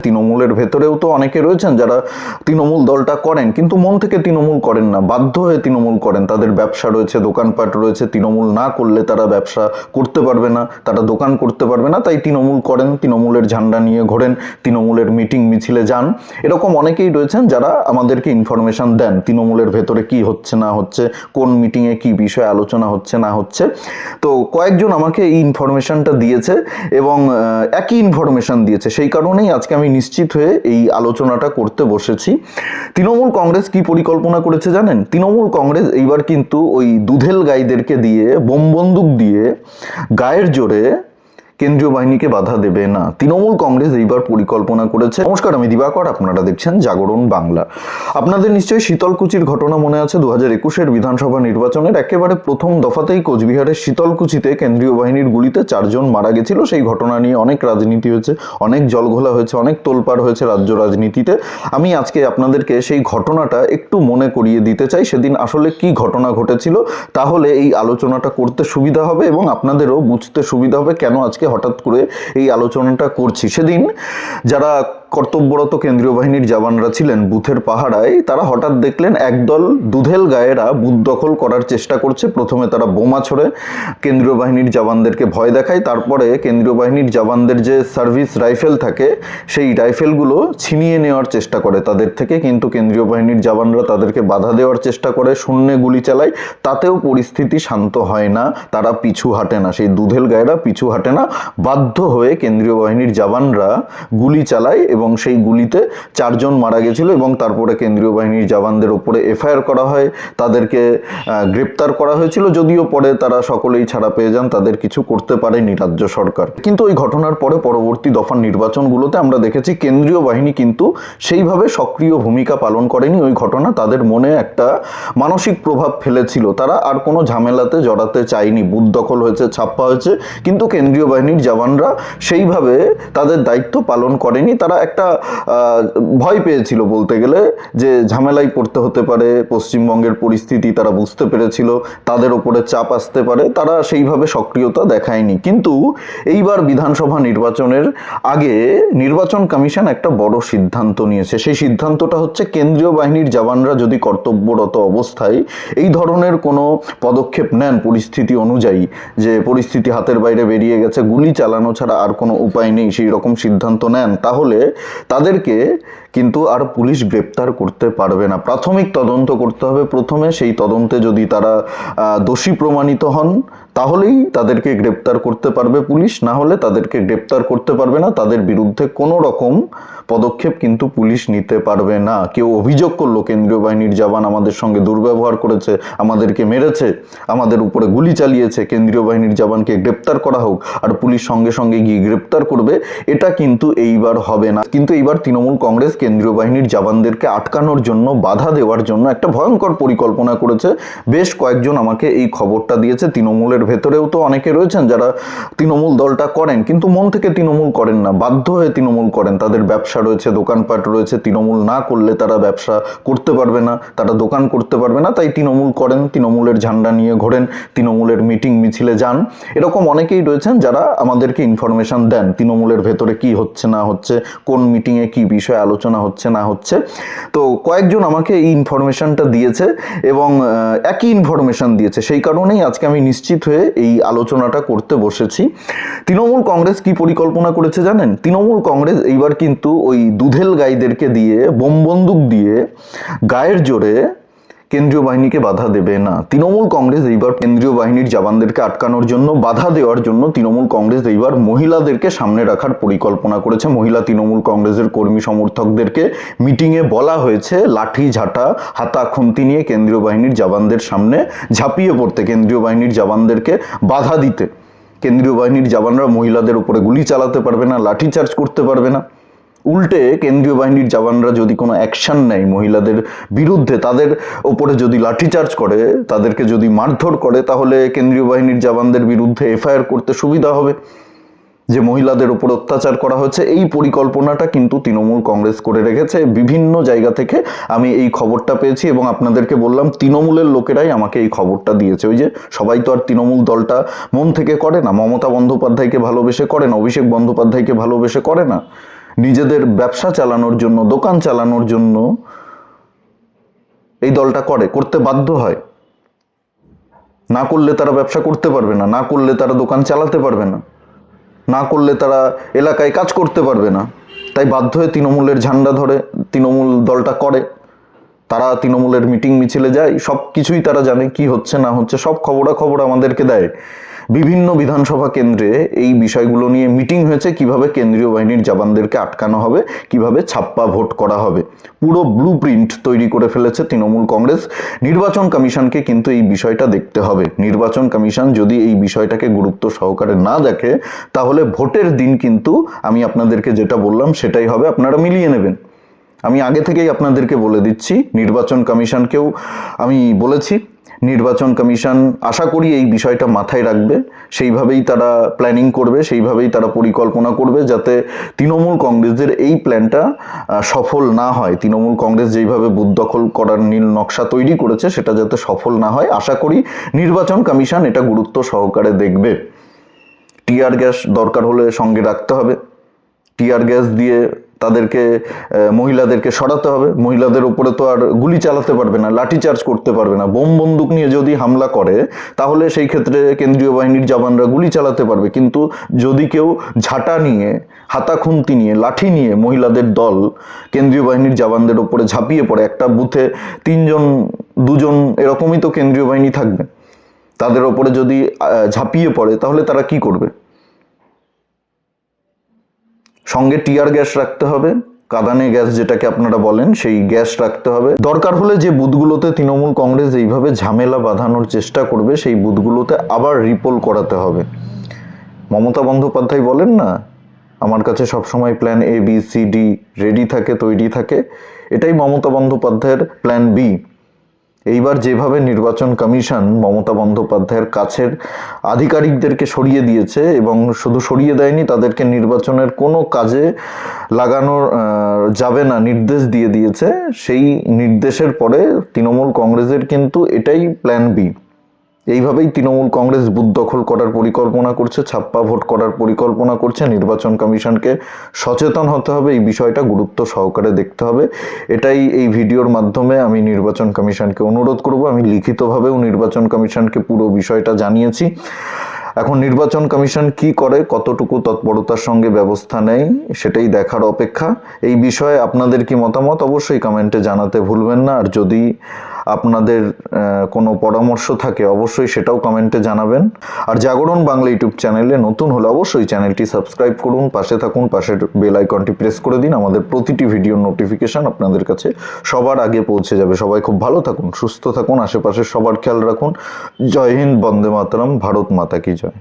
তৃণমূলের ভেতরেও তো অনেকে রয়েছেন যারা তৃণমূল দলটা করেন কিন্তু মন থেকে তৃণমূল করেন না, বাধ্য হয়ে তৃণমূল করেন। তাদের ব্যবসা রয়েছে, দোকানপাট রয়েছে, তৃণমূল না করলে তারা ব্যবসা করতে পারবে না, তারা দোকান করতে পারবে না, তাই তৃণমূল করেন, তৃণমূলের ঝান্ডা নিয়ে ঘোরেন, তৃণমূলের মিটিং মিছিলে যান। এরকম অনেকেই রয়েছেন যারা আমাদেরকে ইনফরমেশন দেন তৃণমূলের ভেতরে কি হচ্ছে না হচ্ছে, কোন মিটিংয়ে কি বিষয়ে আলোচনা হচ্ছে না হচ্ছে। তো কয়েকজন আমাকে এই ইনফরমেশনটা দিয়েছে এবং একই ইনফরমেশন দিয়েছে, সেই কারণেই আজকে আমি নিশ্চিত হয়ে এই আলোচনাটা করতে বসেছি। তৃণমূল কংগ্রেস কি পরিকল্পনা করেছে জানেন? তৃণমূল কংগ্রেস এইবার কিন্তু ওই দুধেল গাইদেরকে দিয়ে, বোম বন্দুক দিয়ে গায়ের জোরে কেন্দ্রীয় বাহিনীকে বাধা দেবে না। তৃণমূল কংগ্রেস এইবার পরিকল্পনা করেছে। নমস্কার, আমি দিবাকর, আপনারা দেখছেন জাগরণ বাংলা। আপনাদের নিশ্চয়ই শীতলকুচির ঘটনা মনে আছে। 2021-এর বিধানসভা নির্বাচনের একেবারে প্রথম দফাতেই কোচবিহারের শীতলকুচিতে কেন্দ্রীয় বাহিনীর গুলিতে 4 জন মারা গেছিল। সেই ঘটনা নিয়ে অনেক রাজনীতি হয়েছে, অনেক জলঘোলা হয়েছে, অনেক তোলপাড় হয়েছে রাজ্য রাজনীতিতে। আমি আজকে আপনাদেরকে সেই ঘটনাটা একটু মনে করিয়ে দিতে চাই, সেদিন আসলে কি ঘটনা ঘটেছিল। তাহলে এই আলোচনাটা করতে সুবিধা হবে এবং আপনাদেরও বুঝতে সুবিধা হবে কেন আজকে হঠাৎ করে এই আলোচনাটা করছি। সেদিন যারা কর্তব্যরত কেন্দ্রীয় বাহিনীর জওয়ানরা ছিলেন বুথের পাহারায়, তারা হঠাৎ দেখলেন একদল দুধেল গায়েরা বুথ দখল করার চেষ্টা করছে। প্রথমে তারা বোমা ছড়ে কেন্দ্রীয় বাহিনীর জওয়ানদেরকে ভয় দেখায়, তারপরে কেন্দ্রীয় বাহিনীর জওয়ানদের যে সার্ভিস রাইফেল থাকে সেই রাইফেলগুলো ছিনিয়ে নেওয়ার চেষ্টা করে তাদের থেকে, কিন্তু কেন্দ্রীয় বাহিনীর জওয়ানরা তাদেরকে বাধা দেওয়ার চেষ্টা করে, শূন্যে গুলি চালায়। তাতেও পরিস্থিতি শান্ত হয় না, তারা পিছু হাঁটে না, সেই দুধেল গায়েরা পিছু হাঁটে না। বাধ্য হয়ে কেন্দ্রীয় বাহিনীর জওয়ানরা গুলি চালায় এবং সেই গুলিতে 4 জন মারা গেছিল এবং তারপরে কেন্দ্রীয় বাহিনীর জওয়ানদের উপরে এফআইআর করা হয়, তাদেরকে গ্রেপ্তার করা হয়েছিল। যদিও পরে তারা সকলেই ছাড়া পেয়ে যান, তাদের কিছু করতে পারেনি রাজ্য সরকার। কিন্তু ওই ঘটনার পরে পরবর্তী দফার নির্বাচনগুলোতে আমরা দেখেছি কেন্দ্রীয় বাহিনী কিন্তু সেইভাবে সক্রিয় ভূমিকা পালন করেনি। ওই ঘটনা তাদের মনে একটা মানসিক প্রভাব ফেলেছিল, তারা আর কোনো ঝামেলাতে জড়াতে চায়নি। বুথ দখল হয়েছে, ছাপ্পা হয়েছে, কিন্তু কেন্দ্রীয় বাহিনীর জওয়ানরা সেইভাবে তাদের দায়িত্ব পালন করেনি। তারা একটা ভয় পেয়েছিল বলতে গেলে, যে ঝামেলায় পড়তে হতে পারে, পশ্চিমবঙ্গের পরিস্থিতি তারা বুঝতে পেরেছিল, তাদের ওপরে চাপ আসতে পারে, তারা সেইভাবে সক্রিয়তা দেখায়নি। কিন্তু এইবার বিধানসভা নির্বাচনের আগে নির্বাচন কমিশন একটা বড় সিদ্ধান্ত নিয়েছে। সেই সিদ্ধান্তটা হচ্ছে কেন্দ্রীয় বাহিনীর জওয়ানরা যদি কর্তব্যরত অবস্থায় এই ধরনের কোনো পদক্ষেপ নেন পরিস্থিতি অনুযায়ী, যে পরিস্থিতি হাতের বাইরে বেরিয়ে গেছে, গুলি চালানো ছাড়া আর কোনো উপায় নেই, সেই রকম সিদ্ধান্ত নেন, তাহলে তাদেরকে কিন্তু আর পুলিশ গ্রেপ্তার করতে পারবে না। প্রাথমিক তদন্ত করতে হবে প্রথমে, সেই তদন্তে যদি তারা দোষী প্রমাণিত হন তাহলেই তাদেরকে গ্রেপ্তার করতে পারবে পুলিশ, না হলে তাদেরকে গ্রেপ্তার করতে পারবে না। তাদের বিরুদ্ধে কোনো রকম পদক্ষেপ কিন্তু পুলিশ নিতে পারবে না। কেউ অভিযোগ করলো কেন্দ্রীয় বাহিনীর জওয়ান আমাদের সঙ্গে দুর্ব্যবহার করেছে, আমাদেরকে মেরেছে, আমাদের উপরে গুলি চালিয়েছে, কেন্দ্রীয় বাহিনীর জওয়ানকে গ্রেপ্তার করা হোক, আর পুলিশ সঙ্গে সঙ্গে গিয়ে গ্রেপ্তার করবে, এটা কিন্তু এইবার হবে না। কিন্তু এইবার তৃণমূল কংগ্রেস কেন্দ্রীয় বাহিনীর জওয়ানদেরকে আটকানোর জন্য, বাধা দেওয়ার জন্য একটা ভয়ঙ্কর পরিকল্পনা করেছে। বেশ কয়েকজন আমাকে এই খবরটা দিয়েছে। তৃণমূলের ভেতরেও তো অনেকে রয়েছেন যারা তৃণমূল দলটা করেন কিন্তু মন থেকে তৃণমূল করেন না, বাধ্য হয়ে তৃণমূল করেন। তাদের ব্যবসা রয়েছে, দোকানপাট রয়েছে, তৃণমূল না করলে তারা ব্যবসা করতে পারবে না, তারা দোকান করতে পারবে না, তাই তৃণমূল করেন, তৃণমূলের ঝান্ডা নিয়ে ঘোরেন, তৃণমূলের মিটিং মিছিলে যান। এরকম অনেকেই রয়েছেন যারা আমাদেরকে ইনফরমেশন দেন তৃণমূলের ভেতরে কি হচ্ছে না হচ্ছে, কোন মিটিংয়ে কি বিষয়ে আলোচনা হচ্ছে না হচ্ছে। তো কয়েকজন আমাকে এই ইনফরমেশনটা দিয়েছে এবং একই ইনফরমেশন দিয়েছে, সেই কারণেই আজকে আমি নিশ্চিত হয়ে এই আলোচনাটা করতে বসেছি। তৃণমূল কংগ্রেস কি পরিকল্পনা করেছে জানেন? তৃণমূল কংগ্রেস এইবার কিন্তু ওই দুধেল গাইদেরকে দিয়ে, বোম বন্দুক দিয়ে গায়ের জোরে কেন্দ্রীয় বাহিনীকে বাধা দেবে না। তৃণমূল কংগ্রেস এইবার কেন্দ্রীয় বাহিনীর জওয়ানদেরকে আটকানোর জন্য, বাধা দেওয়ার জন্য তৃণমূল কংগ্রেস এইবার মহিলাদেরকে সামনে রাখার পরিকল্পনা করেছে। মহিলা তৃণমূল কংগ্রেসের কর্মী সমর্থকদেরকে মিটিংয়ে বলা হয়েছে লাঠি ঝাঁটা হাতা খুন্তি নিয়ে কেন্দ্রীয় বাহিনীর জওয়ানদের সামনে ঝাঁপিয়ে পড়তে, কেন্দ্রীয় বাহিনীর জওয়ানদেরকে বাধা দিতে। কেন্দ্রীয় বাহিনীর জওয়ানরা মহিলাদের উপরে গুলি চালাতে পারবে না, লাঠিচার্জ করতে পারবে না। উল্টে কেন্দ্রীয় বাহিনীর জওয়ানরা যদি কোনো অ্যাকশন নেয় মহিলাদের বিরুদ্ধে, তাদের ওপরে যদি লাঠিচার্জ করে, তাদেরকে যদি মারধর করে, তাহলে কেন্দ্রীয় বাহিনীর জওয়ানদের বিরুদ্ধে এফআইআর করতে সুবিধা হবে যে মহিলাদের উপর অত্যাচার করা হচ্ছে। এই পরিকল্পনাটা কিন্তু তৃণমূল কংগ্রেস করে রেখেছে। বিভিন্ন জায়গা থেকে আমি এই খবরটা পেয়েছি এবং আপনাদেরকে বললাম তৃণমূলের লোকেরাই আমাকে এই খবরটা দিয়েছে। ওই যে সবাই তো আর তৃণমূল দলটা মন থেকে করে না, মমতা বন্দ্যোপাধ্যায়কে ভালোবেসে করে না, অভিষেক বন্দ্যোপাধ্যায়কে ভালোবেসে করে না, নিজেদের ব্যবসা চালানোর জন্য, দোকান চালানোর জন্য এই দলটা করতে বাধ্য হয়। না করলে তারা ব্যবসা করতে পারবে না, না করলে তারা দোকান চালাতে পারবে না, না করলে তারা এলাকায় কাজ করতে পারবে না। তাই বাধ্য হয়ে তৃণমূলের ঝান্ডা ধরে তৃণমূল দলটা করে। তারা তৃণমূলের মিটিং মিছিলে যায়, সব কিছুই তারা জানে, কি হচ্ছে না হচ্ছে সব খবরাখবর আমাদেরকে দেয়। বিভিন্ন বিধানসভা কেন্দ্রে এই বিষয়গুলো নিয়ে মিটিং হয়েছে, কিভাবে কেন্দ্রীয় বাহিনীর জওয়ানদেরকে আটকানো হবে, কিভাবে ছাপ্পা ভোট করা হবে। পুরো ব্লু প্রিন্ট তৈরি করে ফেলেছে তৃণমূল কংগ্রেস। নির্বাচন কমিশনকে কিন্তু এই বিষয়টা দেখতে হবে। নির্বাচন কমিশন যদি এই বিষয়টাকে গুরুত্ব সহকারে না দেখে, তাহলে ভোটের দিন কিন্তু আমি আপনাদেরকে যেটা বললাম সেটাই হবে, আপনারা মিলিয়ে নেবেন। আমি আগে থেকেই আপনাদেরকে বলে দিচ্ছি, নির্বাচন কমিশনকেও আমি বলেছি, নির্বাচন কমিশন আশা করি এই বিষয়টা মাথায় রাখবে, সেইভাবেই তারা প্ল্যানিং করবে, সেইভাবেই তারা পরিকল্পনা করবে, যাতে তৃণমূল কংগ্রেসের এই প্ল্যানটা সফল না হয়। তৃণমূল কংগ্রেস যেইভাবে বুথ দখল করার নীল নকশা তৈরি করেছে সেটা যাতে সফল না হয়, আশা করি নির্বাচন কমিশন এটা গুরুত্ব সহকারে দেখবে। টিয়ার গ্যাস দরকার হলে সঙ্গে রাখতে হবে, টিয়ার গ্যাস দিয়ে তাদেরকে মহিলাদেরকে সরাতে হবে। মহিলাদের উপরে তো আর গুলি চালাতে পারবে না, লাঠিচার্জ করতে পারবে না। বোম বন্দুক নিয়ে যদি হামলা করে তাহলে সেই ক্ষেত্রে কেন্দ্রীয় বাহিনীর জওয়ানরা গুলি চালাতে পারবে, কিন্তু যদি কেউ ঝাঁটা নিয়ে, হাতাখুন্তি নিয়ে, লাঠি নিয়ে মহিলাদের দল কেন্দ্রীয় বাহিনীর জওয়ানদের উপরে ঝাঁপিয়ে পড়ে, একটা বুথে 3 জন 2 জন এরকমই তো কেন্দ্রীয় বাহিনী থাকবে, তাদের ওপরে যদি ঝাঁপিয়ে পড়ে তাহলে তারা কি করবে? সঙ্গে টিয়ার গ্যাস রাখতে হবে, কাঁদানে গ্যাস যেটাকে আপনারা বলেন, সেই গ্যাস রাখতে হবে। দরকার হলে যে বুথগুলোতে তৃণমূল কংগ্রেস এইভাবে ঝামেলা বাঁধানোর চেষ্টা করবে, সেই বুথগুলোতে আবার রিপোল করাতে হবে। মমতা বন্দ্যোপাধ্যায় বলেন না, আমার কাছে সবসময় plan A, B, C, D ready থাকে, তৈরি থাকে। এটাই মমতা বন্দ্যোপাধ্যায়ের প্ল্যান B। এইবার যেভাবে নির্বাচন কমিশন মমতা বন্দ্যোপাধ্যায়ের কাছের আধিকারিকদেরকে সরিয়ে দিয়েছে, এবং শুধু সরিয়ে দেয়নি, তাদেরকে নির্বাচনের কোনো কাজে লাগানো যাবে না নির্দেশ দিয়ে দিয়েছে, সেই নির্দেশের পরে তৃণমূল কংগ্রেসের কিন্তু এটাই প্ল্যান B। এইভাবেই তৃণমূল কংগ্রেস বুথ দখল করার পরিকল্পনা করছে, ছাপ্পা ভোট করার পরিকল্পনা করছে। নির্বাচন কমিশনকে সচেতন হতে হবে, এই বিষয়টা গুরুত্ব সহকারে দেখতে হবে। এটাই এই ভিডিওর মাধ্যমে আমি নির্বাচন কমিশনকে অনুরোধ করব। আমি লিখিতভাবেও নির্বাচন কমিশনকে পুরো বিষয়টা জানিয়েছি। এখন নির্বাচন কমিশন কি করে, কতটুকু তৎপরতার সঙ্গে ব্যবস্থা নেয়, সেটাই দেখার অপেক্ষা। এই বিষয়ে আপনাদের কি মতামত অবশ্যই কমেন্টে জানাতে ভুলবেন না। আর যদি আপনাদের কোনো পরামর্শ থাকে অবশ্যই সেটাও কমেন্টে জানাবেন। আর জাগরণ বাংলা ইউটিউব চ্যানেলে নতুন হলে অবশ্যই চ্যানেলটি সাবস্ক্রাইব করুন, পাশে থাকুন, পাশের বেল আইকনটি প্রেস করে দিন। আমাদের প্রতিটি ভিডিওর নোটিফিকেশন আপনাদের কাছে সবার আগে পৌঁছে যাবে। সবাই খুব ভালো থাকুন, সুস্থ থাকুন, আশেপাশের সবার খেয়াল রাখুন। জয় হিন্দ, বন্দে মাতরম, ভারত মাতা কি জয়।